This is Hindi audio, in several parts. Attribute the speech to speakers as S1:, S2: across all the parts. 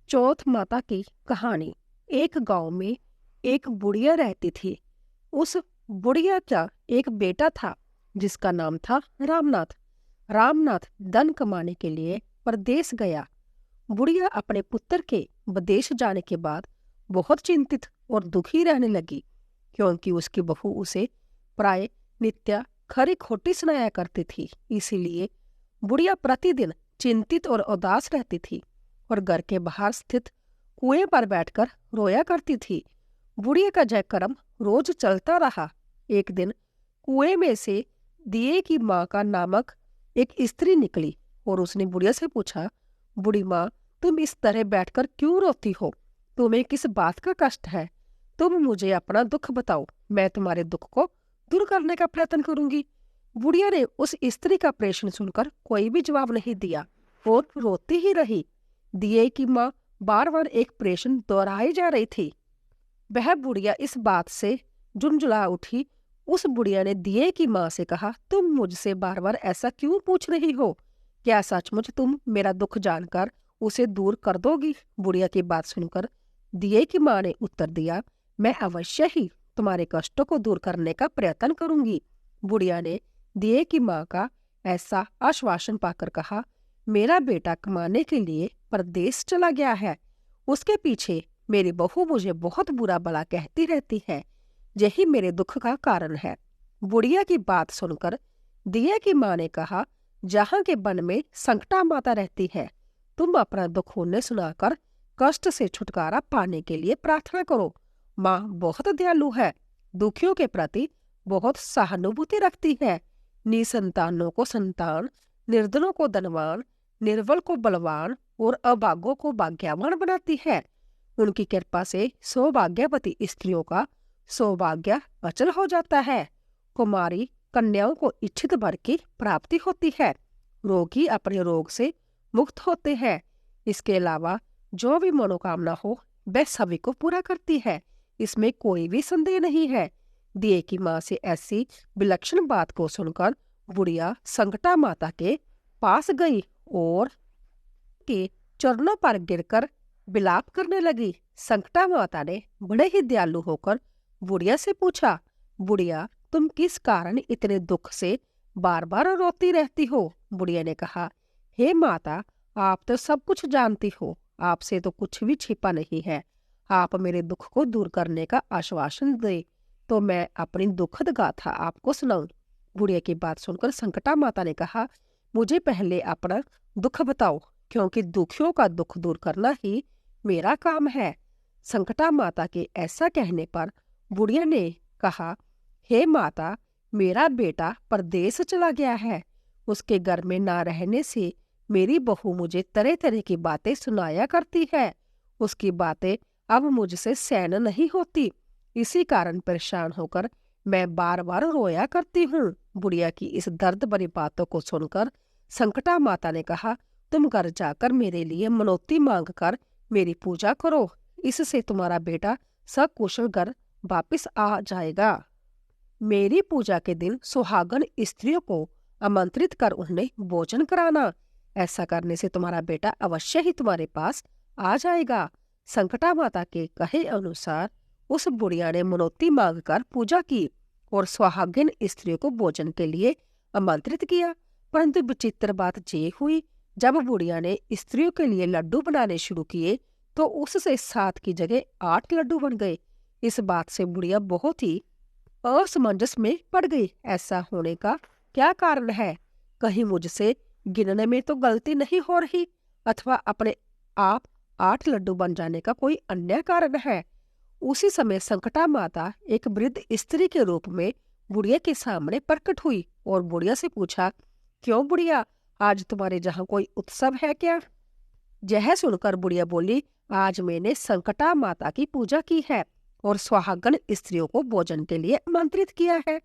S1: चौथ माता की कहानी। एक गांव में एक बुढ़िया रहती थी। उस बुढ़िया का एक बेटा था जिसका नाम था रामनाथ। रामनाथ धन कमाने के लिए परदेश गया। बुढ़िया अपने पुत्र के विदेश जाने के बाद बहुत चिंतित और दुखी रहने लगी, क्योंकि उसकी बहू उसे प्राय नित्य खरी खोटी सुनाया करती थी। इसीलिए बुढ़िया प्रतिदिन चिंतित और उदास रहती थी और घर के बाहर स्थित कुएं पर बैठकर रोया करती थी। बुढ़िया का जय कर्म रोज चलता रहा। एक दिन कुएं में से दिए की माँ का नामक एक स्त्री निकली और उसने बुढ़िया से पूछा, बूढ़ी माँ, तुम इस तरह बैठकर क्यों रोती हो? तुम्हें किस बात का कष्ट है? तुम मुझे अपना दुख बताओ, मैं तुम्हारे दुख को दूर करने का प्रयत्न करूंगी। बुढ़िया ने उस स्त्री का प्रश्न सुनकर कोई भी जवाब नहीं दिया और रोती ही रही। दिए की माँ बार बार एक प्रश्न दोहराई जा रही थी। वह बुढ़िया इस बात से झुंझुला उठी। उस बुढ़िया ने दिए की माँ से कहा, तुम मुझसे बार बार ऐसा क्यों पूछ रही हो? क्या सचमुच तुम मेरा दुख जानकर उसे दूर कर दोगी? बुढ़िया की बात सुनकर दिए की माँ ने उत्तर दिया, मैं अवश्य ही तुम्हारे कष्टों को दूर करने का प्रयत्न करूंगी। बुढ़िया ने दिए की माँ का ऐसा आश्वासन पाकर कहा, मेरा बेटा कमाने के लिए परदेश चला गया है। उसके पीछे मेरी बहू मुझे बहुत बुरा भला कहती रहती है। यही मेरे दुख का कारण है। बुढ़िया की बात सुनकर दिया की माँ ने कहा, जहाँ के वन में संकटा माता रहती है, तुम अपना दुख उन्हें सुनाकर कष्ट से छुटकारा पाने के लिए प्रार्थना करो। माँ बहुत दयालु है, दुखियों के प्रति बहुत सहानुभूति रखती है। निसंतानों को संतान, निर्धनों को धनवान, निर्बल को बलवान और अभागों को भाग्यवान बनाती है। उनकी कृपा से सौभाग्यवती स्त्रियों का सौभाग्य अचल हो जाता है। कुमारी कन्याओं को इच्छित वर की प्राप्ति होती है। रोगी अपने रोग से मुक्त होते हैं। इसके अलावा जो भी मनोकामना हो वह सभी को पूरा करती है। इसमें कोई भी संदेह नहीं है। दिए की माँ से ऐसी विलक्षण बात को सुनकर बुढ़िया संकटा माता के पास गई और के चरणों पर गिरकर विलाप करने लगी। संकटा माता ने बड़े ही दयालु होकर बुढ़िया से पूछा, बुढ़िया, तुम किस कारण इतने दुख से बार बार रोती रहती हो? बुढ़िया ने कहा, हे माता, आप तो सब कुछ जानती हो, आपसे तो कुछ भी छिपा नहीं है। आप मेरे दुख को दूर करने का आश्वासन दे तो मैं अपनी दुखद गाथा आपको सुनाऊं। बुढ़िया की बात सुनकर संकटा माता ने कहा, मुझे पहले अपना दुख बताओ, क्योंकि दुखियों का दुख दूर करना ही मेरा काम है। संकटा माता के ऐसा कहने पर बुढ़िया ने कहा, हे माता, मेरा बेटा परदेश चला गया है। उसके घर में ना रहने से मेरी बहू मुझे तरह तरह की बातें सुनाया करती है। उसकी बातें अब मुझसे सहन नहीं होती। इसी कारण परेशान होकर मैं बार बार रोया करती हूँ। बुढ़िया की इस दर्द भरी बातों को सुनकर संकटा माता ने कहा, तुम घर जाकर मेरे लिए मनौती मांग कर मेरी पूजा करो। इससे तुम्हारा बेटा सकुशल घर वापिस आ जाएगा। मेरी पूजा के दिन सुहागन स्त्रियों को आमंत्रित कर उन्हें भोजन कराना। ऐसा करने से तुम्हारा बेटा अवश्य ही तुम्हारे पास आ जाएगा। संकटा माता के कहे अनुसार उस बुढ़िया ने मनौती मांगकर पूजा की और सुहागिन स्त्रियों को भोजन के लिए आमंत्रित किया। परंतु विचित्र बात ये हुई, जब बुढ़िया ने स्त्रियों के लिए लड्डू बनाने शुरू किए तो उससे 7 की जगह 8 लड्डू बन गए। इस बात से बुढ़िया बहुत ही असमंजस में पड़ गई। ऐसा होने का क्या कारण है? कहीं मुझसे गिनने में तो गलती नहीं हो रही, अथवा अपने आप 8 लड्डू बन जाने का कोई अन्य कारण है? उसी समय संकटा माता एक वृद्ध स्त्री के रूप में बुढ़िया के सामने प्रकट हुई और बुढ़िया से पूछा, क्यों बुढ़िया, आज तुम्हारे जहाँ कोई उत्सव है क्या? यह सुनकर बुढ़िया बोली, आज मैंने संकटा माता की पूजा की है और सुहागन स्त्रियों को भोजन के लिए आमंत्रित किया है,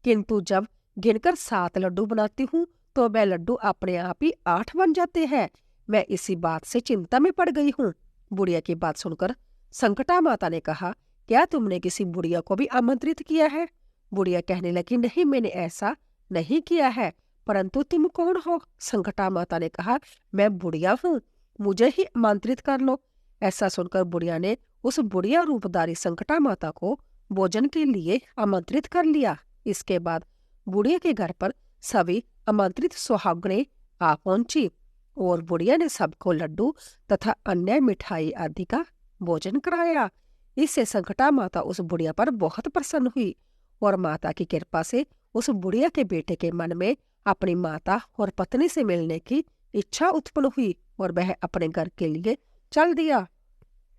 S1: किंतु जब गिनकर 7 लड्डू बनाती हूँ तो वह लड्डू अपने आप ही 8 बन जाते हैं। मैं इसी बात से चिंता में पड़ गई हूँ। बुढ़िया की बात सुनकर संकटा माता ने कहा, क्या तुमने किसी बुढ़िया को भी आमंत्रित किया है? बुढ़िया कहने लगी, नहीं, मैंने ऐसा नहीं किया है। परंतु तुम कौन हो? संकटा माता ने कहा, मैं बुढ़िया हूँ, मुझे ही आमंत्रित कर लो। ऐसा सुनकर बुढ़िया ने उस बुढ़िया रूपधारी संकटा माता को भोजन के लिए आमंत्रित कर लिया। इसके बाद बुढ़िया के घर पर सभी आमंत्रित सुहागनें आ पहुंची और बुढ़िया ने सबको लड्डू तथा अन्य मिठाई आदि का भोजन कराया। इससे संकटा माता उस बुढ़िया पर बहुत प्रसन्न हुई और माता की कृपा से उस बुढ़िया के बेटे के मन में अपनी माता और पत्नी से मिलने की इच्छा उत्पन्न हुई और वह अपने घर के लिए चल दिया।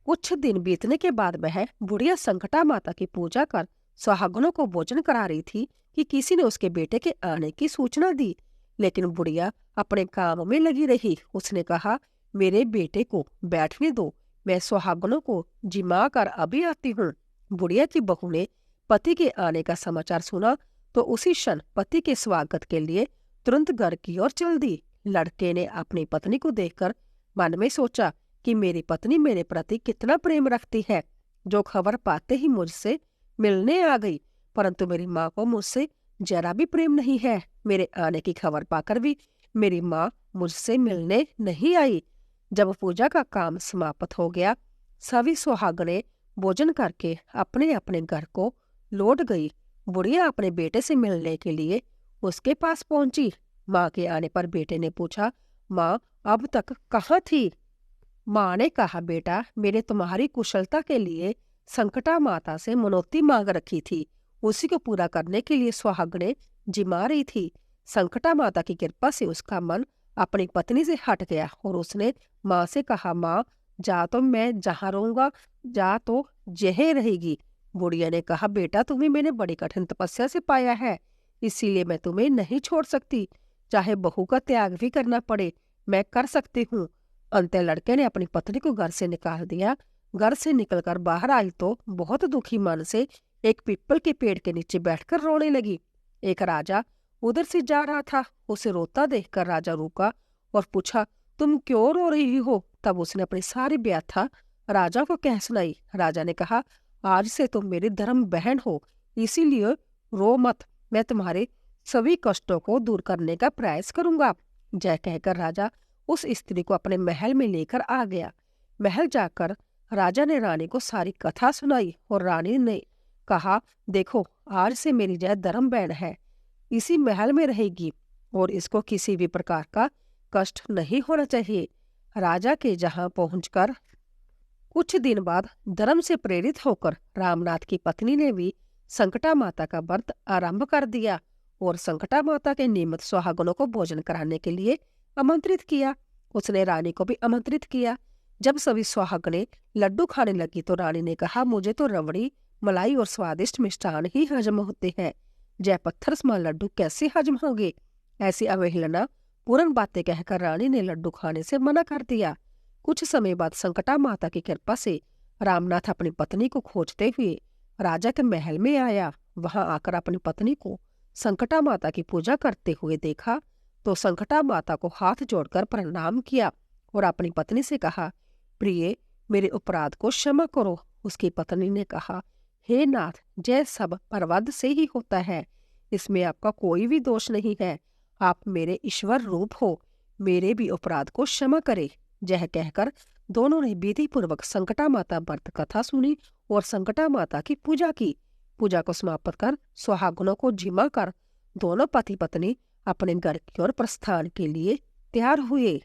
S1: कुछ दिन बीतने के बाद वह बुढ़िया संकटा माता की पूजा कर सुहागनों को भोजन करा रही थी कि किसी ने उसके बेटे के आने की सूचना दी, लेकिन बुढ़िया अपने काम में लगी रही। उसने कहा, मेरे बेटे को बैठने दो, मैं सुहागनों को जिमा कर अभी आती हूँ। बुढ़िया की बहू ने पति के आने का समाचार सुना तो उसी क्षण पति के स्वागत के लिए तुरंत घर की ओर चल दी। लड़के ने अपनी पत्नी को देखकर मन में सोचा कि मेरी पत्नी मेरे प्रति कितना प्रेम रखती है, जो खबर पाते ही मुझसे मिलने आ गई। परंतु मेरी माँ को मुझसे जरा भी प्रेम नहीं है। मेरे आने की खबर पाकर भी मेरी माँ मुझसे मिलने नहीं आई। जब पूजा का काम समाप्त हो गया, सभी सुहागनें भोजन करके अपने अपने घर को लौट गई। बुढ़िया अपने बेटे से मिलने के लिए उसके पास पहुंची। माँ के आने पर बेटे ने पूछा, माँ अब तक कहाँ थी? माँ ने कहा, बेटा मैंने तुम्हारी कुशलता के लिए संकटा माता से मनौती मांग रखी थी, उसी को पूरा करने के लिए सुहागनें जिमा रही थी। संकटा माता की कृपा से उसका मन अपनी पत्नी से हट गया और उसने माँ से कहा, माँ जा तो मैं जहाँ रहूंगा, जा तो यहीं रहेगी। बुढ़िया ने कहा, बेटा तुम्हें मैंने बड़ी कठिन तपस्या से पाया है, इसीलिए मैं तुम्हें नहीं छोड़ सकती। चाहे बहू का त्याग भी करना पड़े, मैं कर सकती हूँ। अंत लड़के ने अपनी पत्नी को घर से निकाल दिया। घर से निकलकर बाहर आई तो बहुत दुखी मन से एक पीपल के पेड़ के नीचे बैठकर रोने लगी। एक राजा उधर से जा रहा था। उसे रोता देखकर राजा रुका और पूछा, तुम क्यों रो रही हो? तब उसने अपनी सारी व्यथा राजा को कह सुनाई। राजा ने कहा, आज से तुम मेरी धर्म बहन हो, इसीलिए रो मत, मैं तुम्हारे सभी कष्टों को दूर करने का प्रयास करूंगा। जय कहकर राजा उस स्त्री को अपने महल में लेकर आ गया। महल जाकर राजा ने रानी को सारी कथा सुनाई और रानी ने कहा, देखो आज से मेरी जय धर्म बहन है, इसी महल में रहेगी और इसको किसी भी प्रकार का कष्ट नहीं होना चाहिए। राजा के जहां पहुंचकर कुछ दिन बाद धर्म से प्रेरित होकर रामनाथ की पत्नी ने भी संकटा माता का व्रत आरंभ कर दिया और संकटा माता के निमित्त सुहागनों को भोजन कराने के लिए आमंत्रित किया। उसने रानी को भी आमंत्रित किया। जब सभी सुहागनें लड्डू खाने लगी तो रानी ने कहा, मुझे तो रबड़ी, मलाई और स्वादिष्ट मिष्ठान ही हजम होते हैं, जय पत्थर समान लड्डू कैसे हजम होंगे? ऐसी अवहेलना पूर्ण बातें कहकर रानी ने लड्डू खाने से मना कर दिया। कुछ समय बाद संकटा माता की कृपा से रामनाथ अपनी पत्नी को खोजते हुए राजा के महल में आया। वहां आकर अपनी पत्नी को संकटा माता की पूजा करते हुए देखा तो संकटा माता को हाथ जोड़कर प्रणाम किया और अपनी पत्नी से कहा, प्रिय मेरे अपराध को क्षमा करो। उसकी पत्नी ने कहा, हे नाथ, जय सब परवध से ही होता है, इसमें आपका कोई भी दोष नहीं है। आप मेरे ईश्वर रूप हो, मेरे भी अपराध को क्षमा करे। यह कहकर दोनों ने विधि पूर्वक संकटा माता व्रत कथा सुनी और संकटा माता की पूजा की। पूजा को समाप्त कर सुहागनों को जिमा कर दोनों पति पत्नी अपने घर की ओर प्रस्थान के लिए तैयार हुए।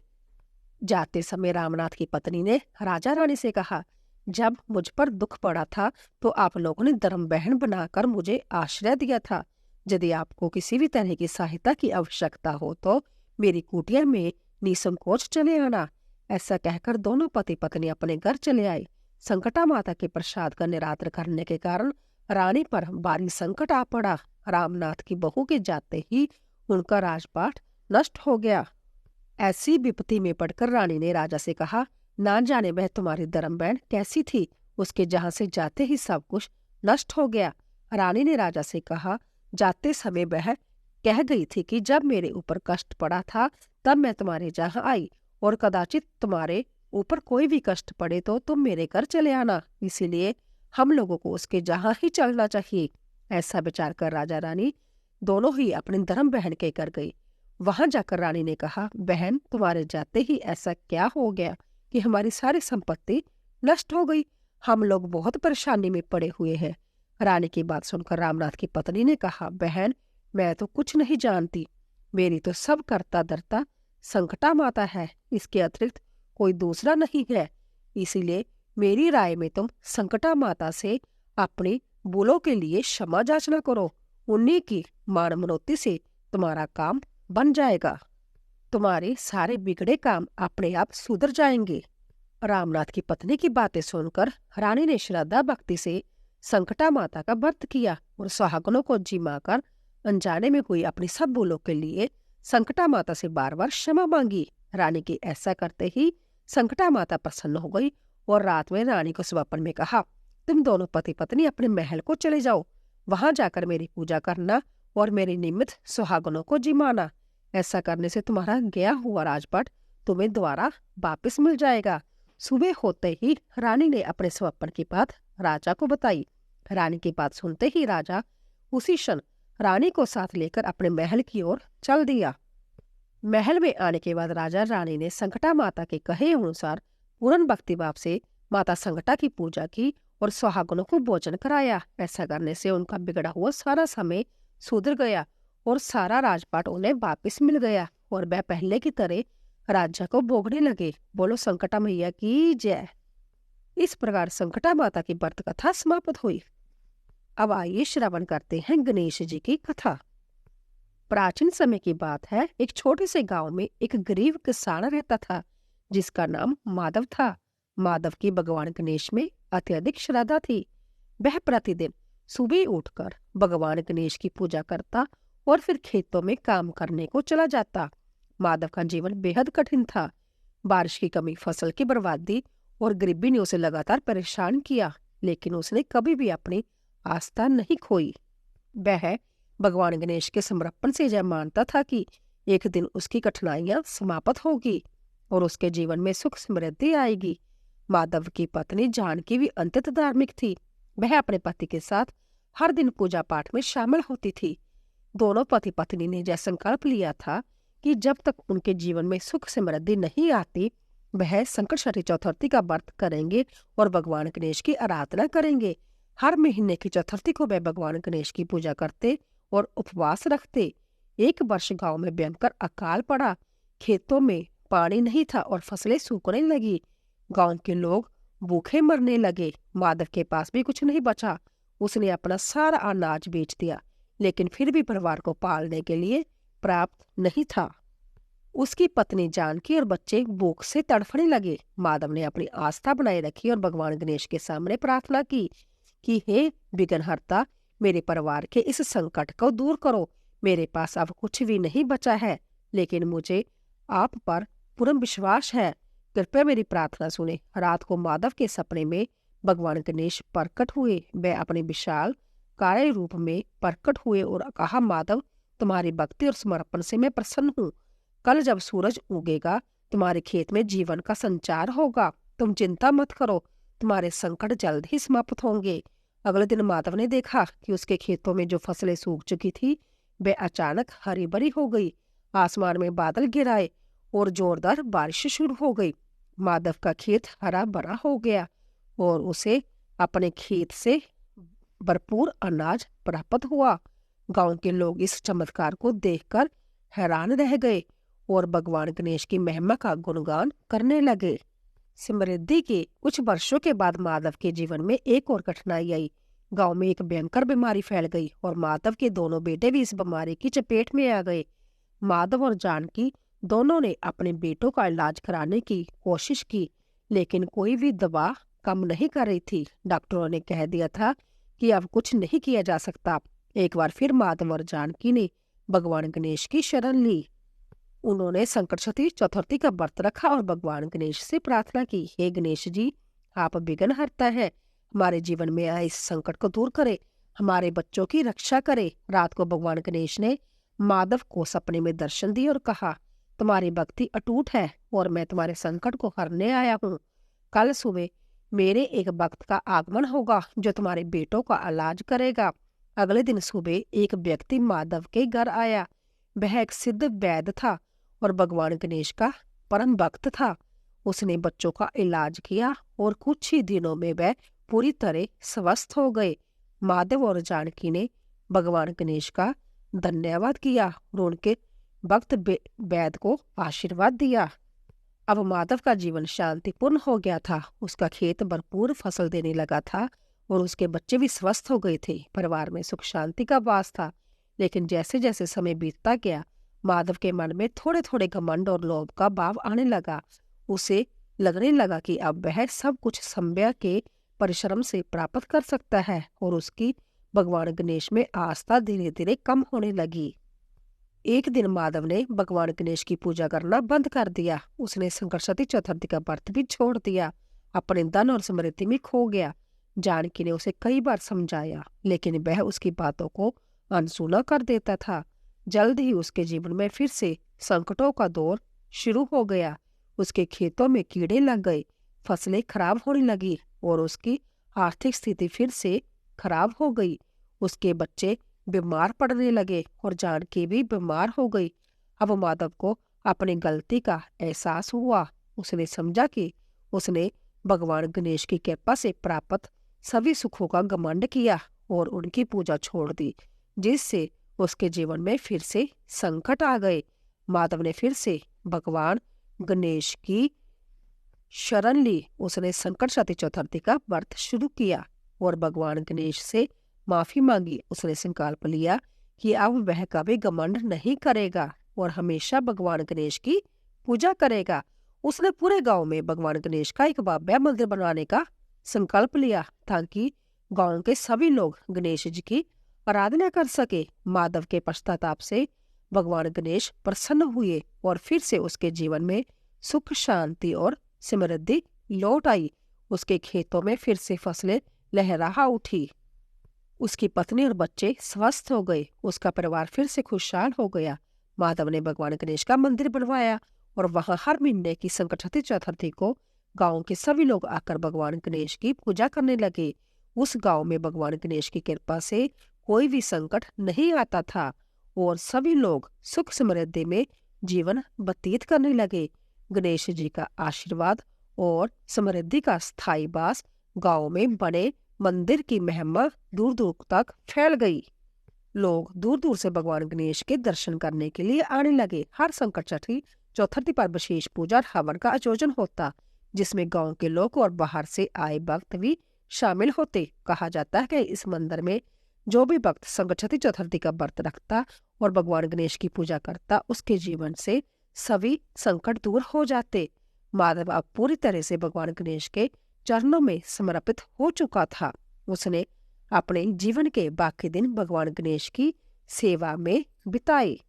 S1: जाते समय रामनाथ की पत्नी ने राजा रानी से कहा, जब मुझ पर दुख पड़ा था तो आप लोगों ने धर्म बहन बनाकर मुझे आश्रय दिया था। यदि आपको किसी भी तरह की सहायता की आवश्यकता हो तो मेरी कुटिया में निसंकोच चले आना। ऐसा कहकर दोनों पति पत्नी अपने घर चले आए। संकटा माता के प्रसाद का निरादर करने के कारण रानी पर भारी संकट आ पड़ा। रामनाथ की बहू के जाते ही उनका राजपाट नष्ट हो गया। ऐसी विपत्ति में पड़कर रानी ने राजा से कहा, ना जाने वह तुम्हारी धर्म बहन कैसी थी, उसके जहां से जाते ही सब कुछ नष्ट हो गया। रानी ने राजा से कहा, जाते समय वह कह गई थी कि जब मेरे ऊपर कष्ट पड़ा था तब मैं तुम्हारे जहां आई और कदाचित तुम्हारे ऊपर कोई भी कष्ट पड़े तो तुम मेरे घर चले आना, इसीलिए हम लोगों को उसके जहां ही चलना चाहिए। ऐसा विचार कर राजा रानी दोनों ही अपनी धर्म बहन के घर गई। वहां जाकर रानी ने कहा, बहन तुम्हारे जाते ही ऐसा क्या हो गया कि हमारी सारी संपत्ति नष्ट हो गई। हम लोग बहुत परेशानी में पड़े हुए हैं। रानी की बात सुनकर रामनाथ की पत्नी ने कहा, बहन, मैं तो कुछ नहीं जानती। मेरी तो सब करता धरता संकटा माता है, इसके अतिरिक्त कोई दूसरा नहीं है। इसीलिए मेरी राय में तुम संकटा माता से अपनी भूलों के लिए क्षमा याचना करो। उन्हीं की मान मनौती से तुम्हारा काम बन जाएगा। तुम्हारे सारे बिगड़े काम अपने आप सुधर जाएंगे। रामनाथ की पत्नी की बातें सुनकर रानी ने श्रद्धा भक्ति से संकटा माता का व्रत किया और सुहागनों को जिमाकर अनजाने में हुई अपनी सब भूलों के लिए संकटा माता से बार बार क्षमा मांगी। रानी के ऐसा करते ही संकटा माता प्रसन्न हो गई और रात में रानी को स्वप्न में कहा, तुम दोनों पति पत्नी अपने महल को चले जाओ। वहां जाकर मेरी पूजा करना और मेरे निमित्त सुहागनों को जिमाना। ऐसा करने से तुम्हारा गया हुआ राजपाट तुम्हें दोबारा वापस मिल जाएगा। सुबह होते ही रानी ने अपने स्वप्न की बात राजा को बताई। रानी की बात सुनते ही राजा उसी क्षण रानी को साथ लेकर अपने महल की ओर चल दिया। महल में आने के बाद राजा रानी ने संकटा माता के कहे अनुसार पूर्ण भक्तिभाव से माता संकटा की पूजा की और सुहागनों को भोजन कराया। ऐसा करने से उनका बिगड़ा हुआ सारा समय सुधर गया और सारा राजपाट उन्हें वापस मिल गया और वह पहले की तरह राजा को भोगने लगे। बोलो संकटा मैया की जय। इस प्रकार संकटा माता की व्रत कथा समाप्त हुई। अब आइए श्रवण करते हैं गणेश जी की कथा। प्राचीन समय की बात है, एक छोटे से गांव में एक गरीब किसान रहता था जिसका नाम माधव था। माधव की भगवान गणेश में अत्यधिक श्रद्धा थी। वह प्रतिदिन सुबह उठकर भगवान गणेश की पूजा करता और फिर खेतों में काम करने को चला जाता। माधव का जीवन बेहद कठिन था। बारिश की कमी, फसल की बर्बादी और गरीबी ने उसे लगातार परेशान किया, लेकिन उसने कभी भी अपनी आस्था नहीं खोई। वह भगवान गणेश के समर्पण से यह मानता था कि एक दिन उसकी कठिनाइयां समाप्त होगी और उसके जीवन में सुख समृद्धि आएगी। माधव की पत्नी जानकी भी अत्यंत धार्मिक थी। वह अपने पति के साथ हर दिन पूजा पाठ में शामिल होती थी। दोनों पति पत्नी ने यह संकल्प लिया था कि जब तक उनके जीवन में सुख समृद्धि नहीं आती, वह संकटहरी चतुर्थी का व्रत करेंगे और भगवान गणेश की आराधना करेंगे। हर महीने की चतुर्थी को वह भगवान गणेश की पूजा करते और उपवास रखते। एक वर्ष गांव में भयंकर अकाल पड़ा। खेतों में पानी नहीं था और फसलें सूखने लगी। गांव के लोग भूखे मरने लगे। माधव के पास भी कुछ नहीं बचा। उसने अपना सारा अनाज बेच दिया, लेकिन फिर भी परिवार को पालने के लिए प्राप्त नहीं था। उसकी पत्नी जानकी और बच्चे भूख से तड़फने लगे। माधव ने अपनी आस्था बनाए रखी और भगवान गणेश के सामने प्रार्थना की कि हे विघ्नहर्ता, मेरे परिवार के इस संकट को दूर करो। मेरे पास अब कुछ भी नहीं बचा है, लेकिन मुझे आप पर पूर्ण विश्वास है। कृपया मेरी प्रार्थना सुने। रात को माधव के सपने में भगवान गणेश प्रकट हुए। वह अपने विशाल कार्य रूप में प्रकट हुए और कहा, माधव, तुम्हारी भक्ति और समर्पण से मैं प्रसन्न हूँ। कल जब सूरज उगेगा, तुम्हारे खेत में जीवन का संचार होगा। तुम चिंता मत करो, तुम्हारे संकट जल्द ही समाप्त होंगे। अगले दिन माधव ने देखा कि उसके खेतों में जो फसलें सूख चुकी थी, वे अचानक हरी भरी हो गई। आसमान में बादल गिराए और जोरदार बारिश शुरू हो गई। माधव का खेत हरा भरा हो गया और उसे अपने खेत से भरपूर अनाज प्राप्त हुआ। गांव के लोग इस चमत्कार को देखकर हैरान रह गए और भगवान गणेश की महिमा का गुणगान करने लगे। समृद्धि के कुछ वर्षों के बाद माधव के जीवन में एक और कठिनाई आई। गांव में एक भयंकर बीमारी फैल गई और माधव के दोनों बेटे भी इस बीमारी की चपेट में आ गए। माधव और जानकी दोनों ने अपने बेटों का इलाज कराने की कोशिश की, लेकिन कोई भी दवा कम नहीं कर रही थी। डॉक्टरों ने कह दिया था कि अब कुछ नहीं किया जा सकता। एक बार फिर माधव और जानकी ने भगवान गणेश की शरण ली। उन्होंने संकटहरी चतुर्थी का व्रत रखा और भगवान गणेश से प्रार्थना की, हे गणेश जी, आप विघ्नहर्ता है, हमारे जीवन में आए इस संकट को दूर करे, हमारे बच्चों की रक्षा करे। रात को भगवान गणेश ने माधव को सपने में दर्शन दिए और कहा, तुम्हारी भक्ति अटूट है और मैं तुम्हारे संकट को हरने आया हूँ। कल सुबह मेरे एक भक्त का आगमन होगा जो तुम्हारे बेटों का इलाज करेगा। अगले दिन सुबह एक व्यक्ति माधव के घर आया। वह एक सिद्ध वैद्य था और भगवान गणेश का परम भक्त था। उसने बच्चों का इलाज किया और कुछ ही दिनों में वह पूरी तरह स्वस्थ हो गए। माधव और जानकी ने भगवान गणेश का धन्यवाद किया और उनके भक्त वैद को आशीर्वाद दिया। अब माधव का जीवन शांतिपूर्ण हो गया था। उसका खेत भरपूर फसल देने लगा था और उसके बच्चे भी स्वस्थ हो गए थे। परिवार में सुख शांति का वास था। लेकिन जैसे जैसे समय बीतता गया, माधव के मन में थोड़े थोड़े घमंड और लोभ का भाव आने लगा। उसे लगने लगा कि अब वह सब कुछ संभ्या के परिश्रम से प्राप्त कर सकता है और उसकी भगवान गणेश में आस्था धीरे धीरे कम होने लगी। एक दिन माधव ने भगवान गणेश की पूजा करना बंद कर दिया। उसने संकटचतुर्थी चतुर्थी का व्रत भी छोड़ दिया। अपने धन और समृद्धि में खो गया। जानकी ने उसे कई बार समझाया, लेकिन वह उसकी बातों को अनसुना कर देता था। जल्द ही उसके जीवन में फिर से संकटों का दौर शुरू हो गया। उसके खेतों में कीड़े लग गए, फसलें खराब होने लगी और उसकी आर्थिक स्थिति फिर से खराब हो गई। उसके बच्चे बीमार पड़ने लगे और जानकी भी बीमार हो गई। अब माधव को अपनी गलती का एहसास हुआ। उसने समझा कि उसने भगवान गणेश की कृपा से प्राप्त सभी सुखों का घमंड किया और उनकी पूजा छोड़ दी, जिससे उसके जीवन में फिर से संकट आ गए। माधव ने फिर से भगवान गणेश की शरण ली। उसने संकटचतुर्थी चतुर्थी का व्रत शुरू किया और भगवान गणेश से माफी मांगी। उसने संकल्प लिया कि अब वह कभी घमंड नहीं करेगा और हमेशा भगवान गणेश की पूजा करेगा। उसने पूरे गांव में भगवान गणेश का एक भव्य मंदिर बनाने का संकल्प लिया ताकि गांव के सभी लोग गणेश जी की आराधना कर सके। माधव के पश्चाताप से भगवान गणेश प्रसन्न हुए और फिर से उसके जीवन में सुख शांति और समृद्धि लौट आई। उसके खेतों में फिर से फसलें लहरा उठी। उसकी पत्नी और बच्चे स्वस्थ हो गए। उसका परिवार फिर से खुशहाल हो गया। माधव ने भगवान गणेश का मंदिर बनवाया और वहां हर महीने की संकटचतुर्थी चतुर्थी को गांव के सभी लोग आकर भगवान गणेश की पूजा करने लगे। उस गांव में भगवान गणेश की कृपा से कोई भी संकट नहीं आता था और सभी लोग सुख समृद्धि में जीवन व्यतीत करने लगे। गणेश जी का आशीर्वाद और समृद्धि का स्थायी वास गांव में बने मंदिर की महिमा दूर दूर तक फैल गई। लोग दूर दूर से भगवान गणेश के दर्शन करने के लिए आने लगे। हर संकटचतुर्थी चतुर्थी पर विशेष पूजा और हवन का आयोजन होता, जिसमें गांव के लोग और बाहर से आए भक्त भी शामिल होते। कहा जाता है कि इस मंदिर में जो भी भक्त संकटचतुर्थी चतुर्थी का व्रत रखता और भगवान गणेश की पूजा करता, उसके जीवन से सभी संकट दूर हो जाते। माधव अब पूरी तरह से भगवान गणेश के चरणों में समर्पित हो चुका था। उसने अपने जीवन के बाकी दिन भगवान गणेश की सेवा में बिताए।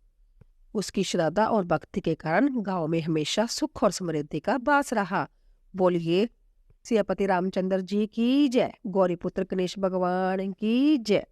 S1: उसकी श्रद्धा और भक्ति के कारण गांव में हमेशा सुख और समृद्धि का वास रहा। बोलिए सियापति रामचंद्र जी की जय। गौरी पुत्र गणेश भगवान की जय।